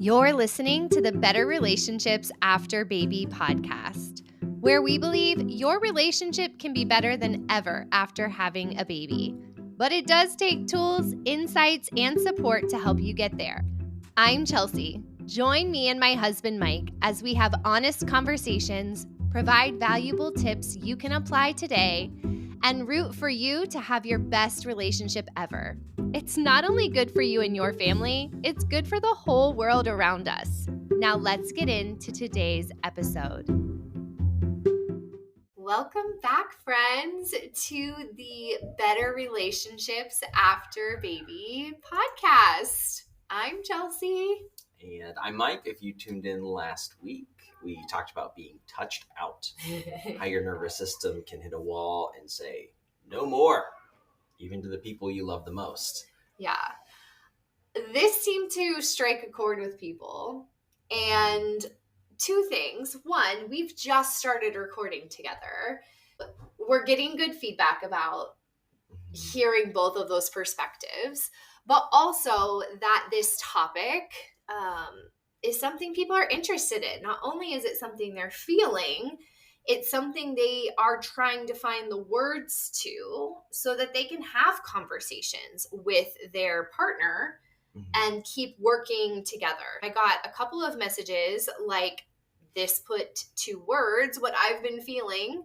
You're listening to the Better Relationships After Baby podcast, where we believe your relationship can be better than ever after having a baby. But it does take tools, insights, and support to help you get there. I'm Chelsea. Join me and my husband, Mike, as we have honest conversations, provide valuable tips you can apply today, and root for you to have your best relationship ever. It's not only good for you and your family, it's good for the whole world around us. Now let's get into today's episode. Welcome back, friends, to the Better Relationships After Baby podcast. I'm Chelsea. And I'm Mike. If you tuned in last week, we talked about being touched out, how your nervous system can hit a wall and say, no more, even to the people you love the most. Yeah. This seemed to strike a chord with people. And two things. One, we've just started recording together. We're getting good feedback about hearing both of those perspectives, but also that this topic is something people are interested in. Not only is it something they're feeling, it's something they are trying to find the words to so that they can have conversations with their partner and keep working together. I got a couple of messages like, this put to words what I've been feeling.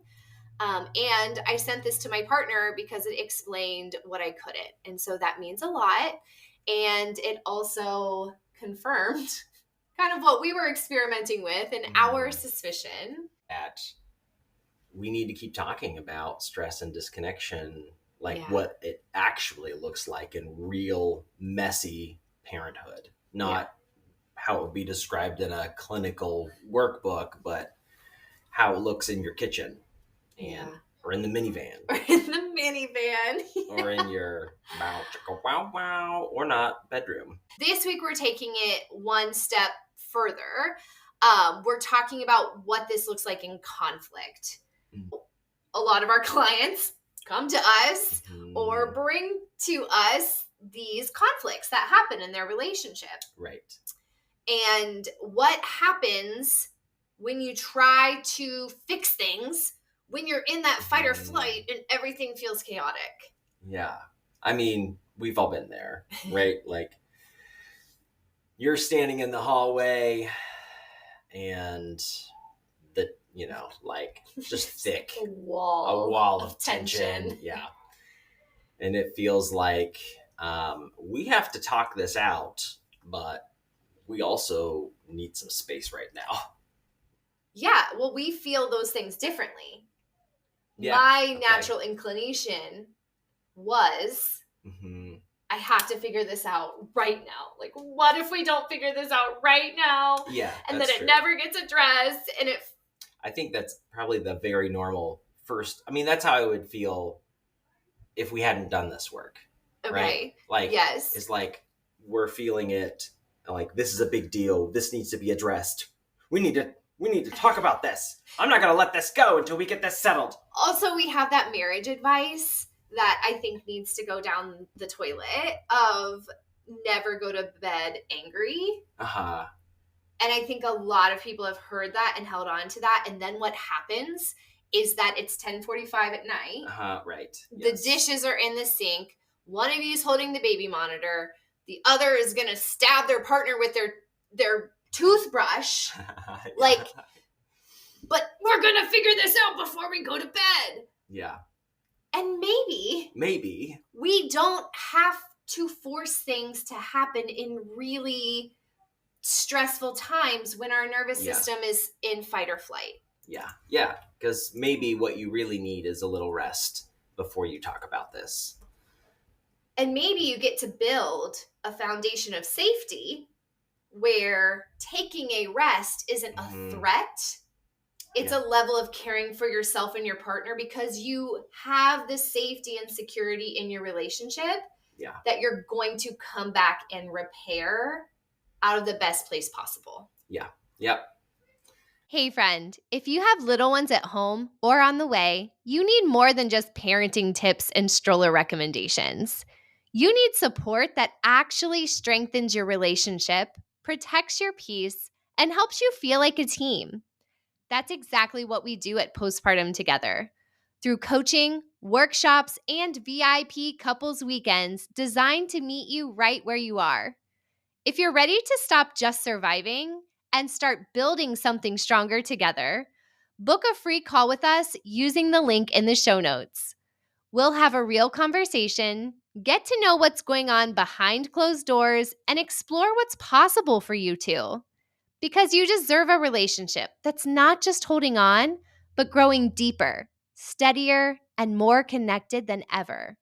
And I sent this to my partner because it explained what I couldn't. And so that means a lot. And it also confirmed kind of what we were experimenting with and our suspicion. That we need to keep talking about stress and disconnection, what it actually looks like in real messy parenthood, not how it would be described in a clinical workbook, but how it looks in your kitchen or in the minivan. Or in the minivan. Or in your wow or not bedroom. This week we're taking it one step further. We're talking about what this looks like in conflict. A lot of our clients come to us or bring to us these conflicts that happen in their relationship. Right. And what happens when you try to fix things when you're in that fight or flight and everything feels chaotic? Yeah. I mean, we've all been there, right? Like, you're standing in the hallway and just thick. A wall of tension. Yeah. And it feels like we have to talk this out, but we also need some space right now. Yeah. Well, we feel those things differently. Yeah. My natural inclination was, I have to figure this out right now. Like, what if we don't figure this out right now? Yeah. And then it never gets addressed. And I think that's probably the very normal first. I mean, that's how I would feel if we hadn't done this work. Okay. Right? Like, yes. It's like we're feeling it. Like, this is a big deal. This needs to be addressed. We need to talk about this. I'm not going to let this go until we get this settled. Also, we have that marriage advice that I think needs to go down the toilet of never go to bed angry. Uh-huh. And I think a lot of people have heard that and held on to that. And then what happens is that it's 10:45 at night. Uh-huh, right. The dishes are in the sink. One of you is holding the baby monitor. The other is going to stab their partner with their toothbrush. But we're going to figure this out before we go to bed. Yeah. And maybe we don't have to force things to happen in really stressful times when our nervous system is in fight or flight. Yeah, because maybe what you really need is a little rest before you talk about this. And maybe you get to build a foundation of safety where taking a rest isn't a threat. It's a level of caring for yourself and your partner because you have the safety and security in your relationship that you're going to come back and repair out of the best place possible. Yeah. Yep. Hey friend, if you have little ones at home or on the way, you need more than just parenting tips and stroller recommendations. You need support that actually strengthens your relationship protects your peace, and helps you feel like a team. That's exactly what we do at Postpartum Together. Through coaching, workshops, and VIP couples weekends designed to meet you right where you are. If you're ready to stop just surviving and start building something stronger together, book a free call with us using the link in the show notes. We'll have a real conversation, get to know what's going on behind closed doors, and explore what's possible for you two. Because you deserve a relationship that's not just holding on, but growing deeper, steadier, and more connected than ever.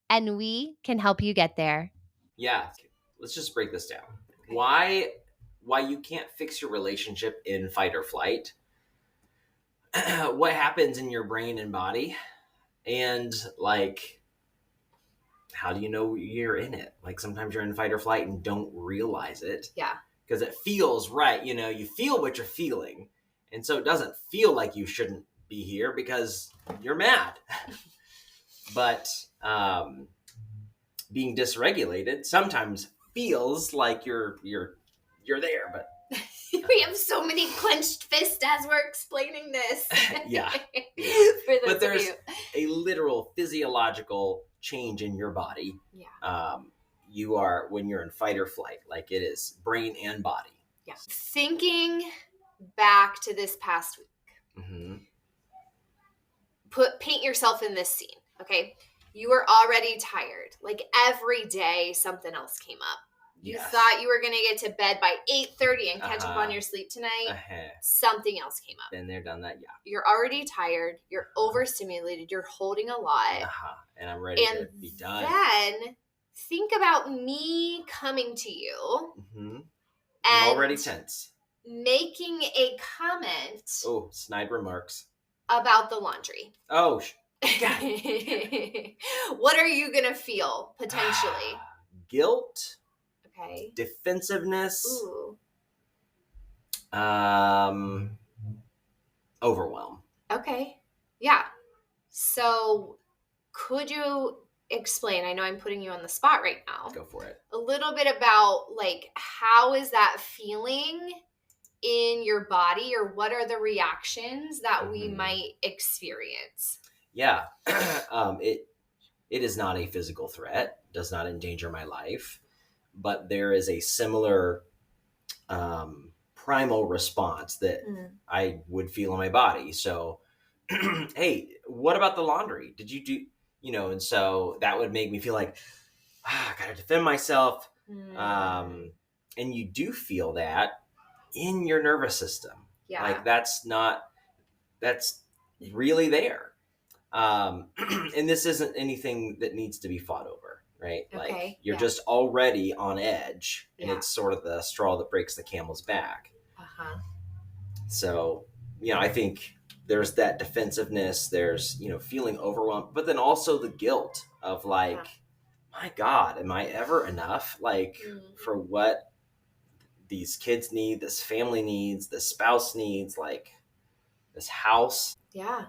And we can help you get there. Yeah, let's just break this down. Okay. Why you can't fix your relationship in fight or flight? What happens in your brain and body? And like, how do you know you're in it? Like sometimes you're in fight or flight and don't realize it. Yeah. Because it feels right. You know, you feel what you're feeling. And so it doesn't feel like you shouldn't be here because you're mad. But being dysregulated sometimes feels like you're there, but we have so many clenched fists as we're explaining this. Yeah. But there's a literal physiological change in your body. Yeah. You are, when you're in fight or flight, like it is brain and body. Yeah. Thinking back to this past week, mm-hmm. paint yourself in this scene. Okay. You were already tired. Like every day something else came up. You thought you were going to get to bed by 8:30 and catch up on your sleep tonight. Something else came up. Been there, done that, yeah. You're already tired. You're overstimulated. You're holding a lot. And I'm ready to be done. Then think about me coming to you. Mm-hmm. I'm already tense. Making a comment. Oh, snide remarks. About the laundry. Oh, What are you going to feel, potentially? Guilt. Okay. Defensiveness. Ooh. Overwhelm. Okay. Yeah. So could you explain, I know I'm putting you on the spot right now. Go for it. A little bit about like, how is that feeling in your body, or what are the reactions that we might experience? Yeah. It is not a physical threat, does not endanger my life, but there is a similar primal response that I would feel in my body. So, hey, what about the laundry? Did you do, and so that would make me feel like, I gotta defend myself. And you do feel that in your nervous system. Yeah. Like that's really there. And this isn't anything that needs to be fought over, right? Okay. Like you're just already on edge, and it's sort of the straw that breaks the camel's back. So, I think there's that defensiveness, there's, feeling overwhelmed, but then also the guilt of like, my God, am I ever enough? Like for what these kids need, this family needs, this spouse needs, like this house. Yeah.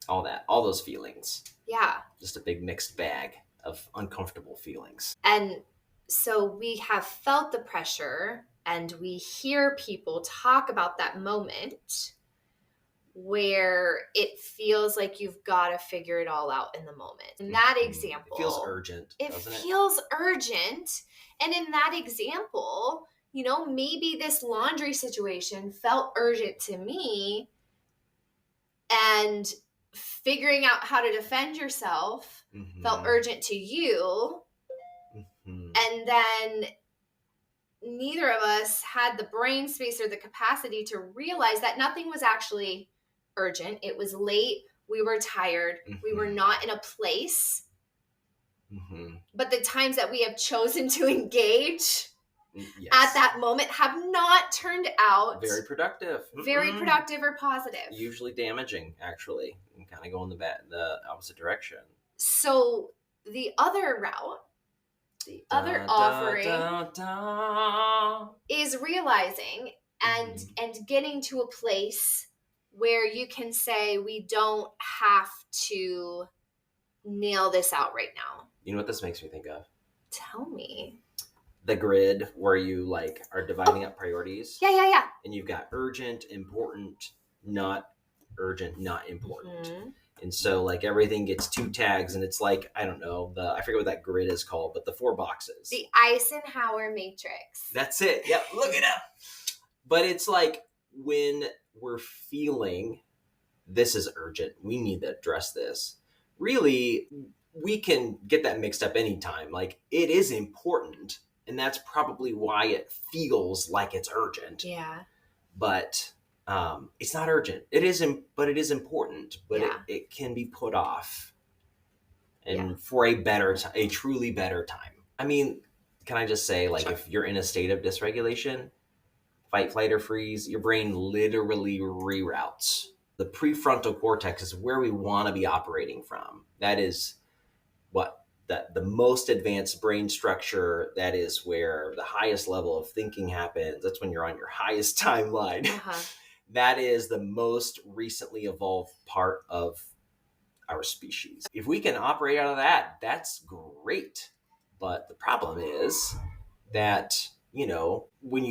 All those feelings. Yeah. Just a big mixed bag of uncomfortable feelings. And so we have felt the pressure, and we hear people talk about that moment where it feels like you've got to figure it all out in the moment. In that example, it feels urgent. It feels urgent. And in that example, maybe this laundry situation felt urgent to me, and figuring out how to defend yourself felt urgent to you. And then neither of us had the brain space or the capacity to realize that nothing was actually urgent. It was late. We were tired. We were not in a place. But the times that we have chosen to engage at that moment have not turned out very productive. Very productive or positive. Usually damaging, actually, and kind of go in the opposite direction. So the other route, the other offering is realizing and getting to a place where you can say, we don't have to nail this out right now. You know what this makes me think of? Tell me. the grid where you like are dividing up priorities. Yeah. And you've got urgent, important, not urgent, not important. Mm-hmm. And so like everything gets 2 tags, and it's like, I don't know, I forget what that grid is called, but the 4 boxes. The Eisenhower matrix. That's it. Yep. Look it up. But it's like when we're feeling this is urgent, we need to address this. Really, we can get that mixed up anytime. Like, it is important, and that's probably why it feels like it's urgent. Yeah. But it's not urgent. It isn't, but it is important. But it can be put off, and for a truly better time. I mean, can I just say, like, if you're in a state of dysregulation, fight, flight, or freeze, your brain literally reroutes. The prefrontal cortex is where we want to be operating from. That is the most advanced brain structure. That is where the highest level of thinking happens. That's when you're on your highest timeline. Uh-huh. That is the most recently evolved part of our species. If we can operate out of that, that's great. But the problem is that, when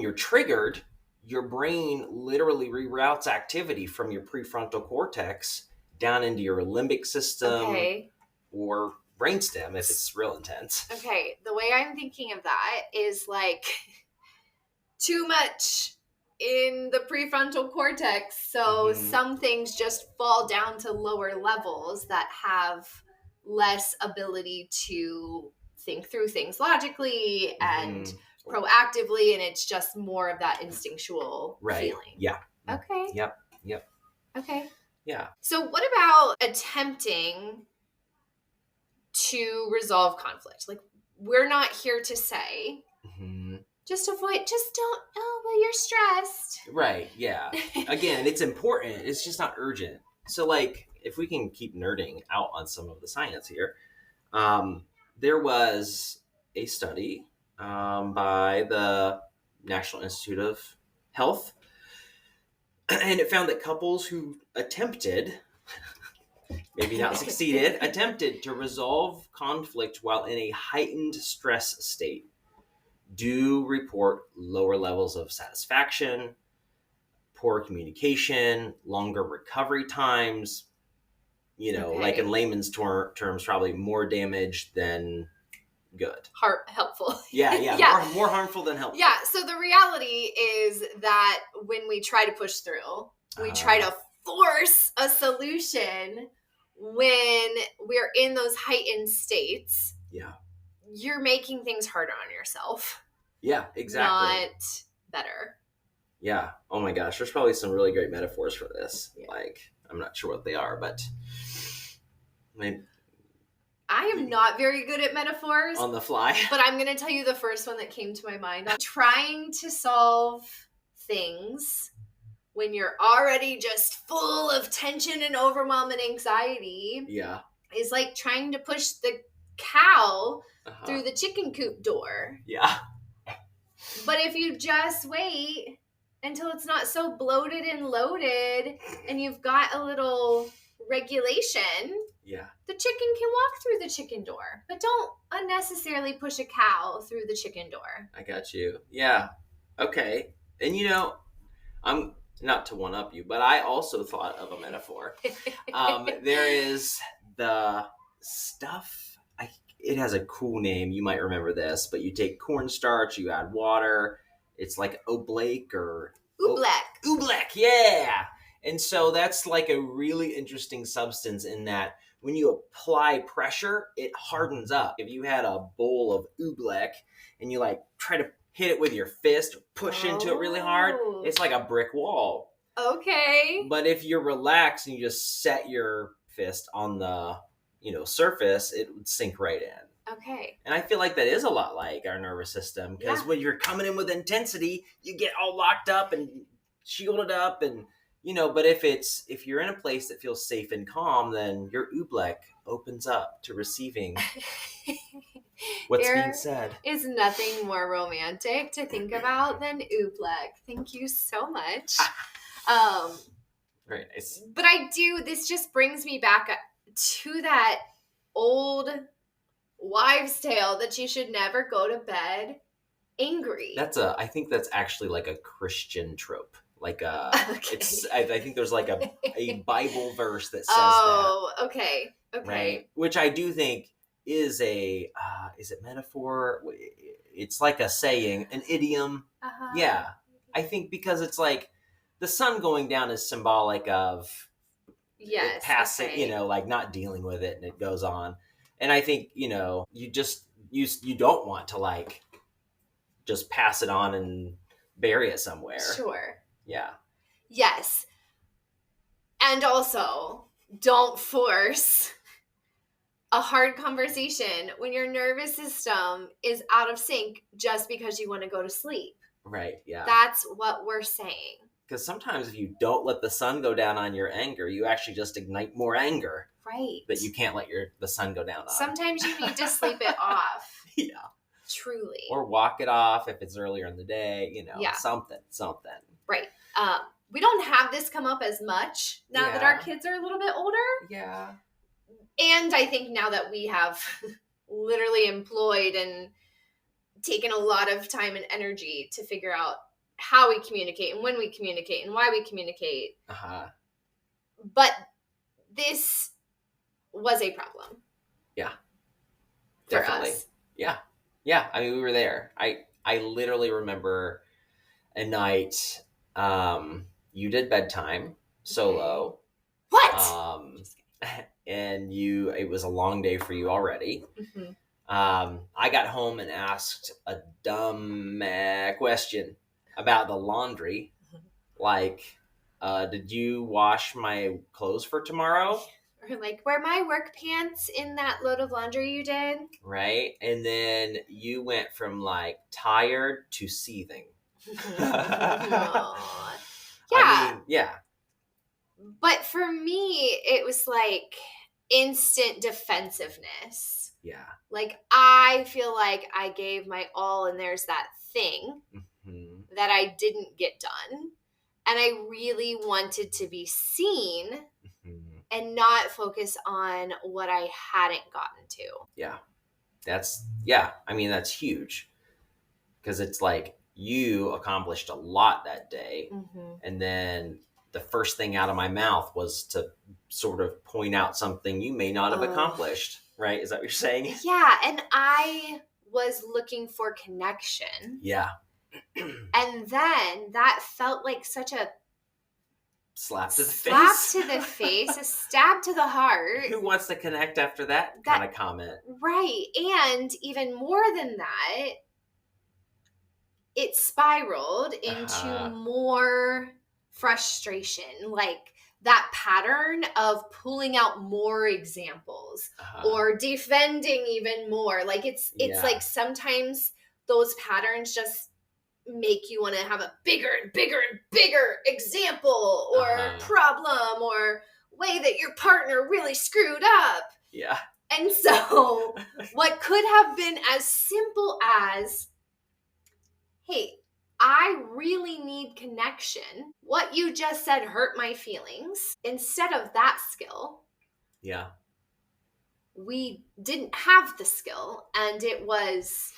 you're triggered, your brain literally reroutes activity from your prefrontal cortex down into your limbic system or brainstem if it's real intense. Okay, the way I'm thinking of that is like too much in the prefrontal cortex. So some things just fall down to lower levels that have less ability to think through things logically and proactively, and it's just more of that instinctual feeling. Yeah. Okay. Yep. Okay. Yeah. So what about attempting to resolve conflict? Like, we're not here to say just don't well, you're stressed. Right. Yeah. Again, it's important. It's just not urgent. So like, if we can keep nerding out on some of the science here, there was a study by the National Institute of Health, and it found that couples who attempted, maybe not succeeded, attempted to resolve conflict while in a heightened stress state do report lower levels of satisfaction, poor communication, longer recovery times, like in layman's terms, probably more damage than good. Helpful. Yeah. More harmful than helpful. Yeah, so the reality is that when we try to push through, we try to force a solution when we're in those heightened states. Yeah. You're making things harder on yourself. Yeah, exactly. Not better. Yeah. Oh my gosh, there's probably some really great metaphors for this. Yeah. Like, I'm not sure what they are, but I am not very good at metaphors. On the fly. But I'm going to tell you the first one that came to my mind. Trying to solve things when you're already just full of tension and overwhelm and anxiety. Yeah. Is like trying to push the cow through the chicken coop door. Yeah. But if you just wait until it's not so bloated and loaded and you've got a little regulation, the chicken can walk through the chicken door. But don't unnecessarily push a cow through the chicken door. I got you. Yeah. Okay. And I'm not to one up you, but I also thought of a metaphor. There is the stuff. It has a cool name. You might remember this, but you take cornstarch, you add water. It's like oblate or oobleck. Oobleck, yeah. And so that's like a really interesting substance in that when you apply pressure, it hardens up. If you had a bowl of oobleck and you like try to hit it with your fist, push into it really hard, it's like a brick wall. Okay. But if you're relaxed and you just set your fist on the surface, it would sink right in. Okay. And I feel like that is a lot like our nervous system, because when you're coming in with intensity, you get all locked up and shielded up, and but if you're in a place that feels safe and calm, then your oobleck opens up to receiving what's being said. There is nothing more romantic to think about than oobleck. Thank you so much. Very nice. But this just brings me back to that old wives' tale that you should never go to bed angry. I think that's actually like a Christian trope. Like Okay. I think there's like a Bible verse that says that. Okay. Right? Which I do think is is it metaphor? It's like a saying, an idiom. Yeah. I think because it's like the sun going down is symbolic of it passing, like not dealing with it and it goes on. And I think, you don't want to like just pass it on and bury it somewhere. Sure. Yeah. Yes. And also, don't force a hard conversation when your nervous system is out of sync just because you want to go to sleep. Right, yeah. That's what we're saying. Because sometimes if you don't let the sun go down on your anger, you actually just ignite more anger. Right. That you can't let the sun go down on. Sometimes you need to sleep it off. Yeah. Truly. Or walk it off if it's earlier in the day, something. Right. We don't have this come up as much now that our kids are a little bit older. Yeah. And I think now that we have literally employed and taken a lot of time and energy to figure out how we communicate and when we communicate and why we communicate. But this was a problem. Yeah. For definitely. Us. Yeah. Yeah. I mean, we were there. I literally remember a night you did bedtime solo. What? And it was a long day for you already. Mm-hmm. I got home and asked a dumb question about the laundry. Like, did you wash my clothes for tomorrow? Or like, were my work pants in that load of laundry you did? Right. And then you went from like tired to seething. Yeah. I mean, yeah. But for me, it was like instant defensiveness. Yeah. Like, I feel like I gave my all and there's that thing that I didn't get done. And I really wanted to be seen and not focus on what I hadn't gotten to. Yeah. I mean, that's huge. Because it's like you accomplished a lot that day. And then the first thing out of my mouth was to sort of point out something you may not have accomplished. Right? Is that what you're saying? Yeah. And I was looking for connection. Yeah. And then that felt like such a slap to the face, a stab to the heart. Who wants to connect after that kind of comment? Right. And even more than that, it spiraled into more frustration, like that pattern of pulling out more examples or defending even more. Like it's like sometimes those patterns just make you want to have a bigger and bigger and bigger example or problem or way that your partner really screwed up. Yeah. And so what could have been as simple as, hey, I really need connection. What you just said hurt my feelings. Instead of that skill. Yeah. We didn't have the skill, and it was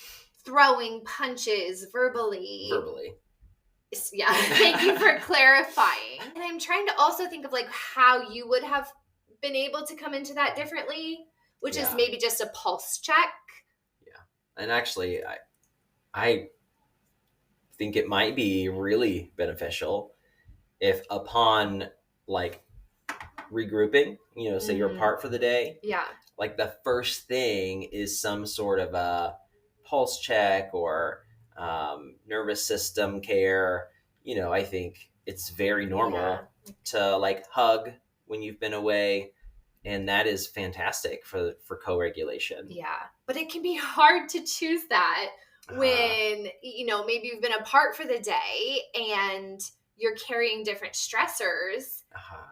throwing punches verbally. Yeah. Thank you for clarifying. And I'm trying to also think of like how you would have been able to come into that differently, which is maybe just a pulse check. Yeah. And actually, I think it might be really beneficial if upon like regrouping, say you're apart for the day. Yeah. Like the first thing is some sort of a pulse check or nervous system care. I think it's very normal to like hug when you've been away. And that is fantastic for co-regulation. Yeah. But it can be hard to choose that when, maybe you've been apart for the day and you're carrying different stressors.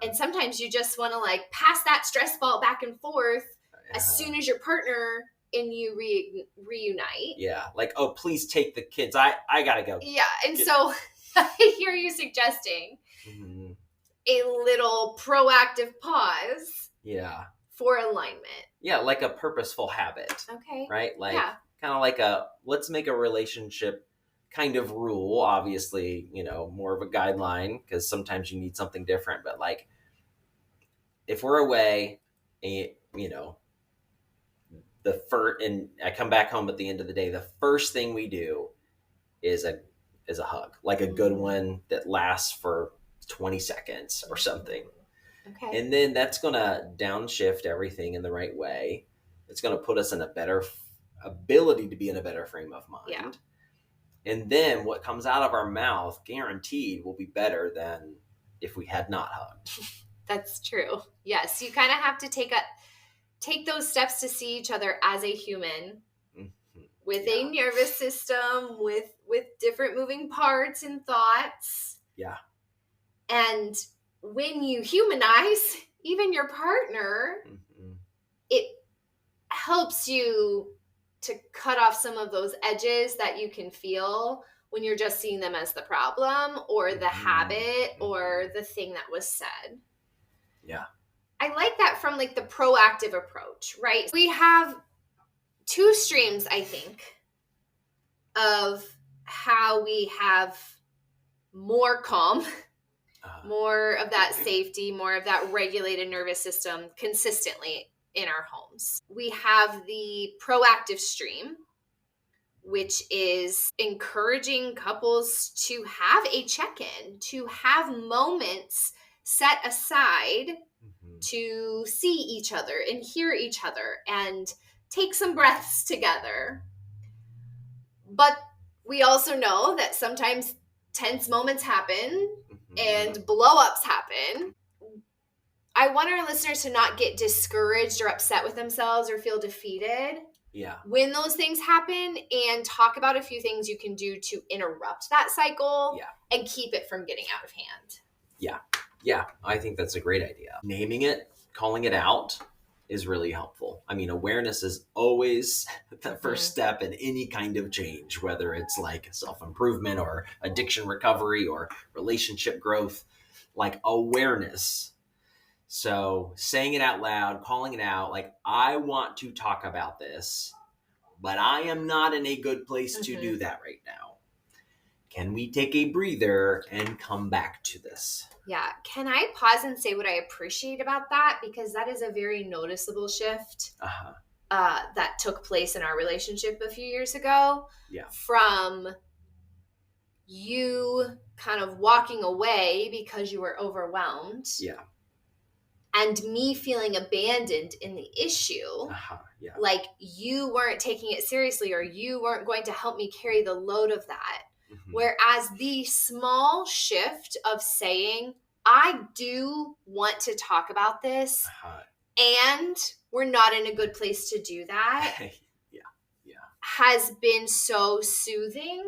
And sometimes you just want to like pass that stress ball back and forth as soon as your partner and you reunite. Yeah. Like, oh, please take the kids. I gotta go. Yeah. And so I hear you suggesting a little proactive pause. Yeah. For alignment. Yeah, like a purposeful habit. Okay. Right? Like Yeah. kind of like let's make a relationship kind of rule, obviously, more of a guideline because sometimes you need something different, but like if we're away and the first and I come back home at the end of the day, the first thing we do is a hug, like a good one that lasts for 20 seconds or something. Okay. And then that's going to downshift everything in the right way. It's going to put us in a better ability to be in a better frame of mind. Yeah. And then what comes out of our mouth, guaranteed, will be better than if we had not hugged. That's true. Yes, you kind of have to take those steps to see each other as a human with a nervous system, with different moving parts and thoughts. Yeah. And when you humanize even your partner, it helps you to cut off some of those edges that you can feel when you're just seeing them as the problem or the habit or the thing that was said. Yeah. I like that from like the proactive approach, right? We have two streams, I think, of how we have more calm, more of that safety, more of that regulated nervous system consistently in our homes. We have the proactive stream, which is encouraging couples to have a check-in, to have moments set aside to see each other and hear each other and take some breaths together. But we also know that sometimes tense moments happen and blow-ups happen. I want our listeners to not get discouraged or upset with themselves or feel defeated when those things happen, and talk about a few things you can do to interrupt that cycle and keep it from getting out of hand. Yeah, I think that's a great idea. Naming it, calling it out is really helpful. I mean, awareness is always the first step in any kind of change, whether it's like self-improvement or addiction recovery or relationship growth, like awareness. So saying it out loud, calling it out, like, I want to talk about this, but I am not in a good place to do that right now. Can we take a breather and come back to this? Yeah. Can I pause and say what I appreciate about that? Because that is a very noticeable shift that took place in our relationship a few years ago. Yeah. From you kind of walking away because you were overwhelmed. Yeah. And me feeling abandoned in the issue. Yeah. Like you weren't taking it seriously, or you weren't going to help me carry the load of that. Whereas the small shift of saying, I do want to talk about this, and we're not in a good place to do that, has been so soothing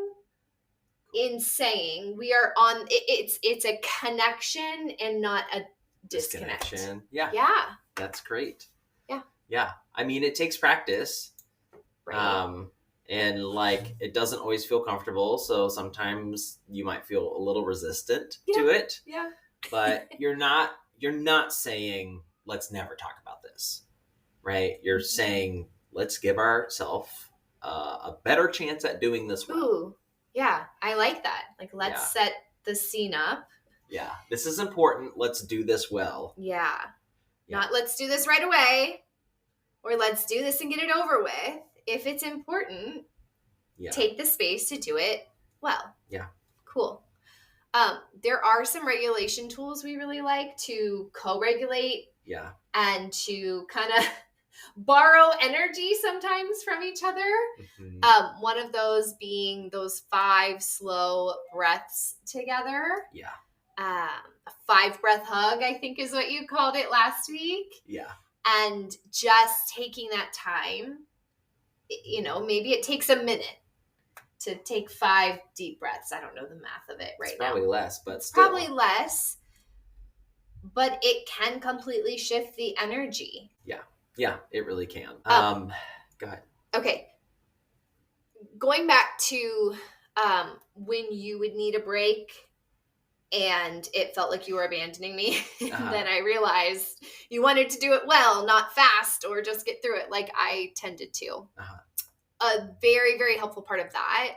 in saying we are on, it's a connection and not a disconnection. Yeah. That's great. Yeah. I mean, it takes practice. Right. And like, it doesn't always feel comfortable. So sometimes you might feel a little resistant to it. Yeah. But you're not saying, let's never talk about this. Right. You're saying, let's give ourselves a better chance at doing this well. Ooh. Yeah. I like that. Like, let's set the scene up. Yeah. This is important. Let's do this well. Yeah. Not let's do this right away, or let's do this and get it over with. If it's important, take the space to do it well. Yeah. Cool. There are some regulation tools we really like to co-regulate. Yeah. And to kind of borrow energy sometimes from each other. One of those being those 5 slow breaths together. Yeah. A 5-breath hug, I think is what you called it last week. Yeah. And just taking that time, maybe it takes a minute to take 5 deep breaths. I don't know the math of it right now. Probably less, but it's still. Probably less, but it can completely shift the energy. Yeah. Yeah, it really can. Go ahead. Okay. Going back to when you would need a break and it felt like you were abandoning me. Then I realized you wanted to do it well, not fast or just get through it like I tended to. A very, very helpful part of that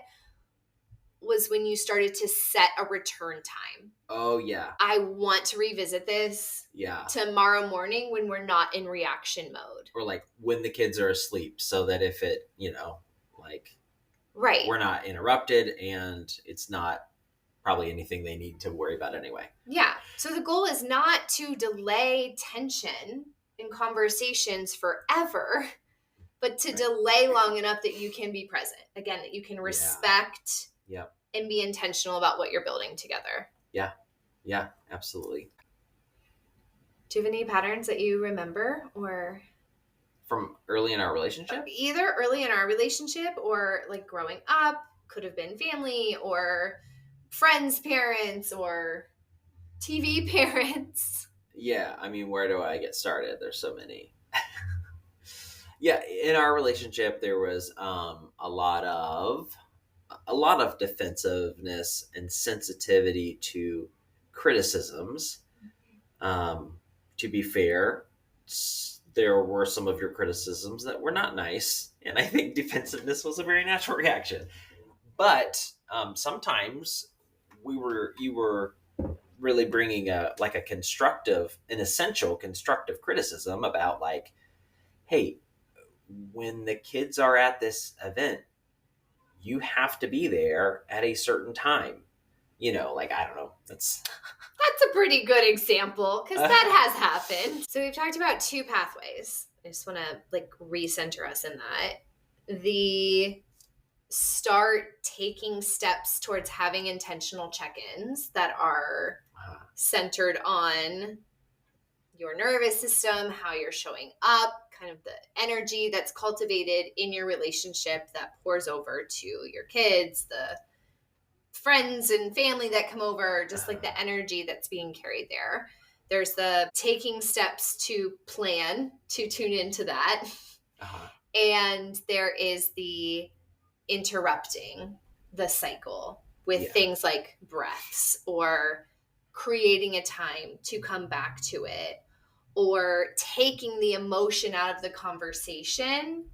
was when you started to set a return time. Oh, yeah. I want to revisit this tomorrow morning when we're not in reaction mode. Or like when the kids are asleep, so that if it, right, we're not interrupted and it's not probably anything they need to worry about anyway. Yeah. So the goal is not to delay tension in conversations forever, but to delay long enough that you can be present. Again, that you can respect and be intentional about what you're building together. Yeah. Yeah, absolutely. Do you have any patterns that you remember or from early in our relationship? Either early in our relationship or like growing up, could have been family or friends' parents or TV parents. Yeah, I mean, where do I get started? There's so many. Yeah, in our relationship, there was a lot of defensiveness and sensitivity to criticisms. To be fair, there were some of your criticisms that were not nice, and I think defensiveness was a very natural reaction. But sometimes you were really bringing an essential constructive criticism about like, hey, when the kids are at this event, you have to be there at a certain time. Like, I don't know. That's a pretty good example because that has happened. So we've talked about two pathways. I just want to like recenter us in that. The start taking steps towards having intentional check-ins that are centered on your nervous system, how you're showing up, kind of the energy that's cultivated in your relationship that pours over to your kids, the friends and family that come over, just like the energy that's being carried there. There's the taking steps to plan to tune into that. And there is the interrupting the cycle with things like breaths or creating a time to come back to it or taking the emotion out of the conversation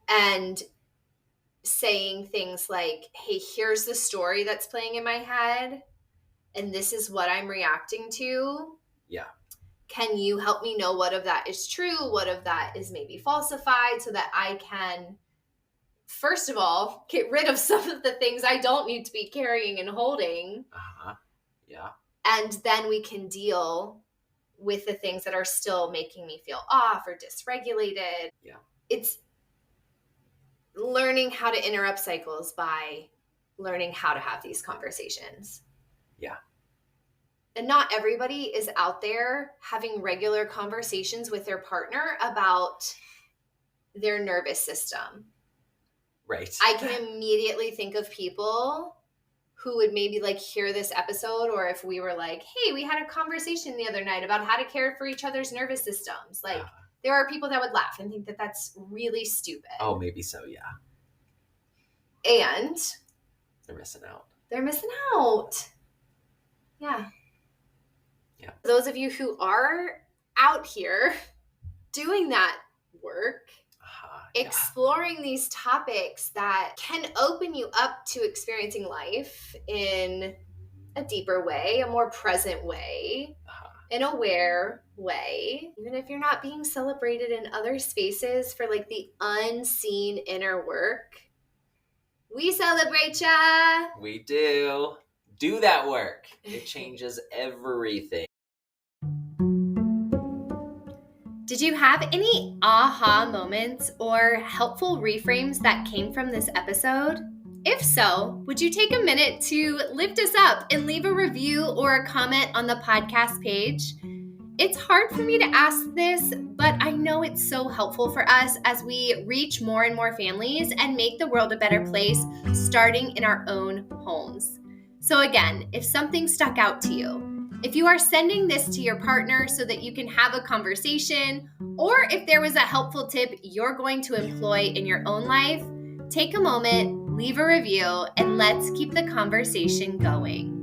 and saying things like, hey, here's the story that's playing in my head and this is what I'm reacting to. Yeah. Can you help me know what of that is true? What of that is maybe falsified so that I can, first of all, get rid of some of the things I don't need to be carrying and holding. Yeah. And then we can deal with the things that are still making me feel off or dysregulated. Yeah. It's learning how to interrupt cycles by learning how to have these conversations. Yeah. And not everybody is out there having regular conversations with their partner about their nervous system. Right. I can immediately think of people who would maybe like hear this episode, or if we were like, hey, we had a conversation the other night about how to care for each other's nervous systems. Like there are people that would laugh and think that that's really stupid. Oh, maybe so. Yeah. And they're missing out. Yeah. Yeah. Those of you who are out here doing that work, exploring these topics that can open you up to experiencing life in a deeper way, a more present way, an aware way, even if you're not being celebrated in other spaces for like the unseen inner work. We celebrate ya. We do. Do that work. It changes everything. Did you have any aha moments or helpful reframes that came from this episode? If so, would you take a minute to lift us up and leave a review or a comment on the podcast page? It's hard for me to ask this, but I know it's so helpful for us as we reach more and more families and make the world a better place, starting in our own homes. So again, if something stuck out to you, if you are sending this to your partner so that you can have a conversation, or if there was a helpful tip you're going to employ in your own life, take a moment, leave a review, and let's keep the conversation going.